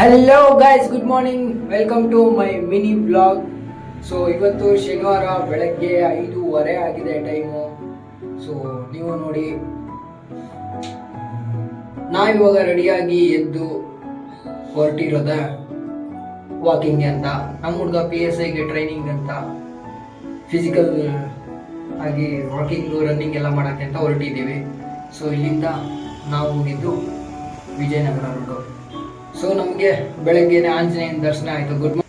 Hello guys, good morning. Welcome to my mini blog. So ಇವತ್ತು ಶನಿವಾರ ಬೆಳಗ್ಗೆ 5:30 ಆಗಿದೆ ಟೈಮು. ಸೊ ನೀವು ನೋಡಿ, ನಾವಿವಾಗ ರೆಡಿಯಾಗಿ ಎದ್ದು ಹೊರಟಿರೋದ ವಾಕಿಂಗ್ ಅಂತ. ನಮ್ಮ ಹುಡುಗ PSIಗೆ ಟ್ರೈನಿಂಗ್ ಅಂತ ಫಿಸಿಕಲ್ ಆಗಿ ವಾಕಿಂಗು ರನ್ನಿಂಗ್ ಎಲ್ಲ ಮಾಡೋಕ್ಕೆ ಅಂತ ಹೊರಟಿದ್ದೀವಿ. ಸೊ ಇಲ್ಲಿಂದ ನಾವು ಹೋಗಿದ್ದು ವಿಜಯನಗರ ರೋಡು. ಸೊ ನಮಗೆ ಬೆಳಗ್ಗೆನೆ ಆಂಜನೇಯನ ದರ್ಶನ ಆಯಿತು. Good morning.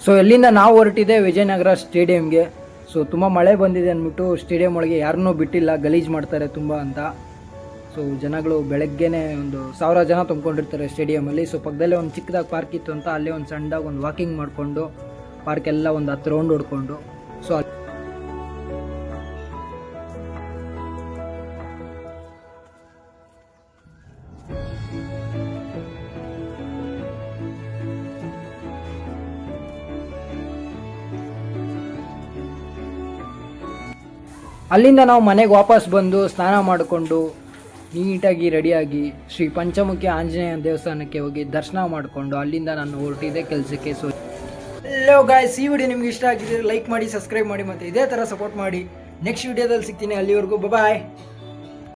ಸೊ ಇಲ್ಲಿಂದ ನಾವು ಹೊರಟಿದೆ ವಿಜಯನಗರ ಸ್ಟೇಡಿಯಂಗೆ. ಸೊ ತುಂಬ ಮಳೆ ಬಂದಿದೆ ಅಂದ್ಬಿಟ್ಟು ಸ್ಟೇಡಿಯಂ ಒಳಗೆ ಯಾರನ್ನೂ ಬಿಟ್ಟಿಲ್ಲ, ಗಲೀಜು ಮಾಡ್ತಾರೆ ತುಂಬ ಅಂತ. ಸೊ ಜನಗಳು ಬೆಳಗ್ಗೆನೆ 1,000 ಜನ ತುಂಬ್ಕೊಂಡಿರ್ತಾರೆ ಸ್ಟೇಡಿಯಮಲ್ಲಿ. ಸೊ ಪಕ್ಕದಲ್ಲೇ ಒಂದು ಚಿಕ್ಕದಾಗಿ ಪಾರ್ಕ್ ಇತ್ತು ಅಂತ ಅಲ್ಲೇ ಒಂದು ಸಣ್ಣದಾಗಿ ಒಂದು ವಾಕಿಂಗ್ ಮಾಡಿಕೊಂಡು ಪಾರ್ಕೆಲ್ಲ ಒಂದು 10 ರೌಂಡ್ ಹೊಡ್ಕೊಂಡು ಸೊ ಅಲ್ಲಿಂದ ನಾವು ಮನೆಗೆ ವಾಪಸ್ ಬಂದು ಸ್ನಾನ ಮಾಡಿಕೊಂಡು ನೀಟಾಗಿ ರೆಡಿಯಾಗಿ ಶ್ರೀ ಪಂಚಮುಖಿ ಆಂಜನೇಯ ದೇವಸ್ಥಾನಕ್ಕೆ ಹೋಗಿ ದರ್ಶನ ಮಾಡಿಕೊಂಡು ಅಲ್ಲಿಂದ ನಾನು ಹೊರಟಿದ್ದೆ ಕೆಲಸಕ್ಕೆ. ಸೊ ಹಲೋ ಗಾಯ್ಸ್, ಈ ವಿಡಿಯೋ ನಿಮ್ಗೆ ಇಷ್ಟ ಆಗಿದ್ರೆ ಲೈಕ್ ಮಾಡಿ, ಸಬ್ಸ್ಕ್ರೈಬ್ ಮಾಡಿ ಮತ್ತು ಇದೇ ಥರ ಸಪೋರ್ಟ್ ಮಾಡಿ. ನೆಕ್ಸ್ಟ್ ವಿಡಿಯೋದಲ್ಲಿ ಸಿಗ್ತೀನಿ. ಅಲ್ಲಿವರೆಗೂ ಬಾಯ್.